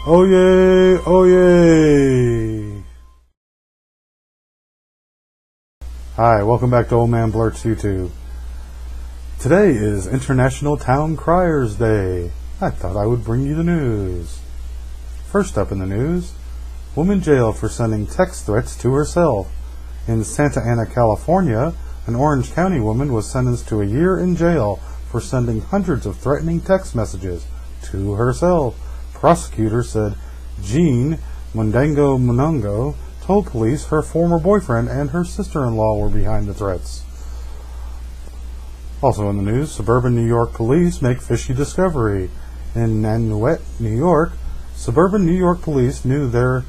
Oh yay, oh yay! Hi, welcome back to Oldmanblurts YouTube. Today is International Town Criers Day. I thought I would bring you the news. First up in the news, woman jailed for sending text threats to herself. In Santa Ana, California, an Orange County woman was sentenced to a year in jail for sending hundreds of threatening text messages to herself. Prosecutors said Jean Mundango told police her former boyfriend and her sister-in-law were behind the threats. Also in the news, Suburban New York police make fishy discovery. In Nanuet, New York, Suburban New York police knew there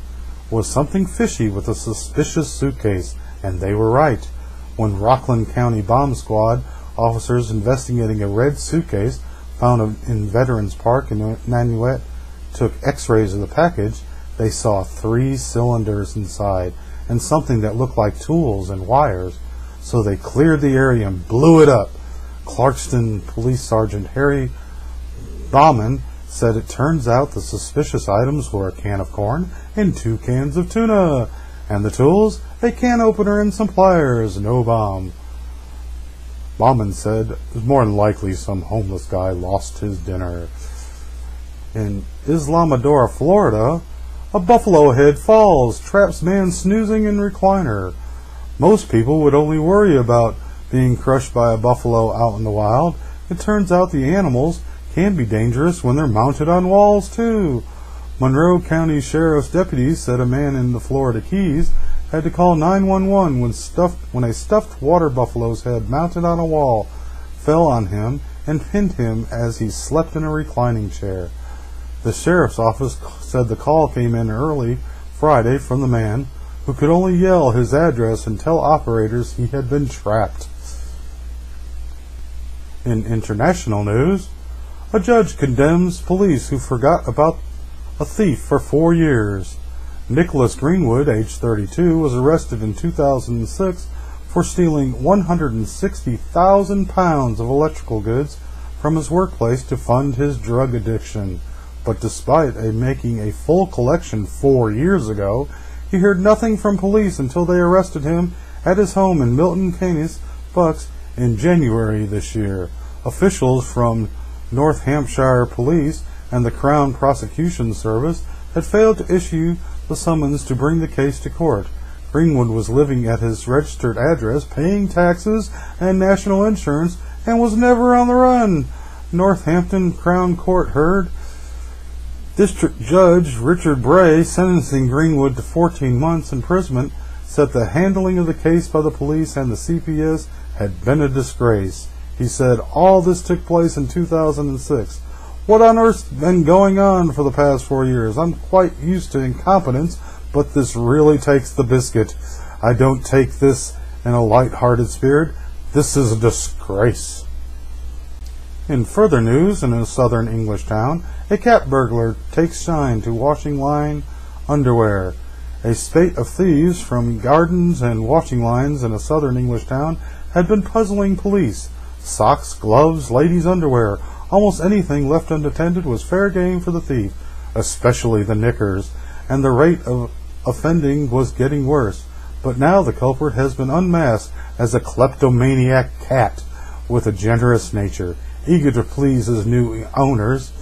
was something fishy with a suspicious suitcase, and they were right. When Rockland County Bomb Squad officers investigating a red suitcase found in Veterans Park in Nanuet took x-rays of the package, they saw 3 cylinders inside and something that looked like tools and wires. So they cleared the area and blew it up. Clarkston Police Sergeant Harry Bauman said it turns out the suspicious items were a can of corn and 2 cans of tuna. And the tools? A can opener and some pliers, no bomb. Bauman said it was more than likely some homeless guy lost his dinner. In Islamorada, Florida, a buffalo head falls, traps man snoozing in recliner. Most people would only worry about being crushed by a buffalo out in the wild. It turns out the animals can be dangerous when they're mounted on walls too. Monroe County Sheriff's deputies said a man in the Florida Keys had to call 911 when a stuffed water buffalo's head mounted on a wall fell on him and pinned him as he slept in a reclining chair. The sheriff's office said the call came in early Friday from the man, who could only yell his address and tell operators he had been trapped. In international news, a judge condemns police who forgot about a thief for 4 years. Nicholas Greenwood, age 32, was arrested in 2006 for stealing 160,000 pounds of electrical goods from his workplace to fund his drug addiction. But despite making a full collection 4 years ago, he heard nothing from police until they arrested him at his home in Milton Keynes, Bucks, in January this year. Officials from North Hampshire Police and the Crown Prosecution Service had failed to issue the summons to bring the case to court. Greenwood was living at his registered address, paying taxes and national insurance, and was never on the run. Northampton Crown Court heard District Judge Richard Bray sentencing Greenwood to 14 months imprisonment said the handling of the case by the police and the CPS had been a disgrace. He said all this took place in 2006. What on earth's been going on for the past 4 years? I'm quite used to incompetence, but this really takes the biscuit. I don't take this in a light-hearted spirit. This is a disgrace. In further news, in a southern English town, a cat burglar takes shine to washing line underwear. A spate of thieves from gardens and washing lines in a southern English town had been puzzling police. Socks, gloves, ladies' underwear, almost anything left unattended was fair game for the thief, especially the knickers, and the rate of offending was getting worse. But now the culprit has been unmasked as a kleptomaniac cat with a generous nature, eager to please his new owners.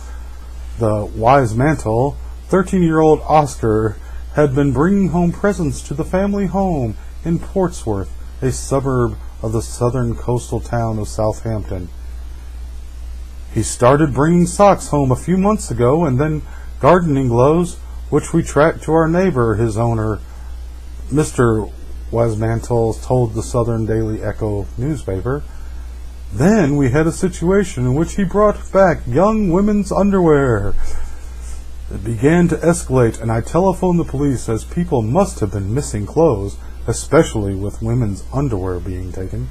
The wise mantle, 13-year-old Oscar, had been bringing home presents to the family home in Portsmouth, a suburb of the southern coastal town of Southampton. He started bringing socks home a few months ago, and then gardening gloves, which we tracked to our neighbor, his owner, Mr. Wisemantle told the Southern Daily Echo newspaper. Then we had a situation in which he brought back young women's underwear. It began to escalate, and I telephoned the police as people must have been missing clothes, especially with women's underwear being taken.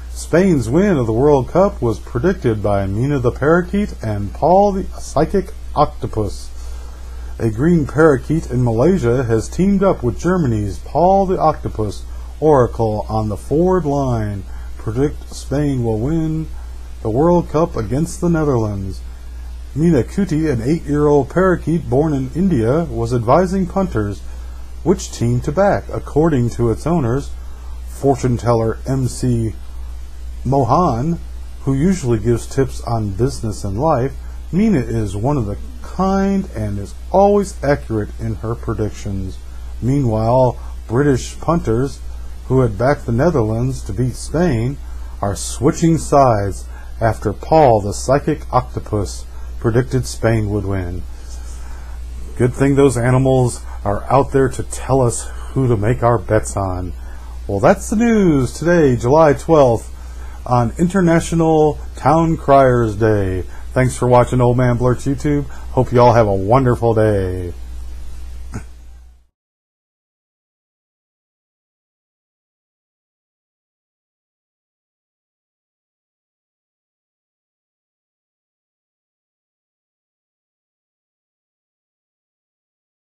Spain's win of the World Cup was predicted by Meena the parakeet and Paul the psychic octopus. A green parakeet in Malaysia has teamed up with Germany's Paul the octopus oracle on the forward line. Predict Spain will win the World Cup against the Netherlands. Meena, an 8-year-old parakeet born in India, was advising punters which team to back. According to its owners, fortune teller MC Mohan, who usually gives tips on business and life, Meena is one of the kind and is always accurate in her predictions. Meanwhile, British punters who had backed the Netherlands to beat Spain are switching sides after Paul, the psychic octopus, predicted Spain would win. Good thing those animals are out there to tell us who to make our bets on. Well, that's the news today, July 12th, on International Town Criers Day. Thanks for watching Oldmanblurts YouTube. Hope you all have a wonderful day.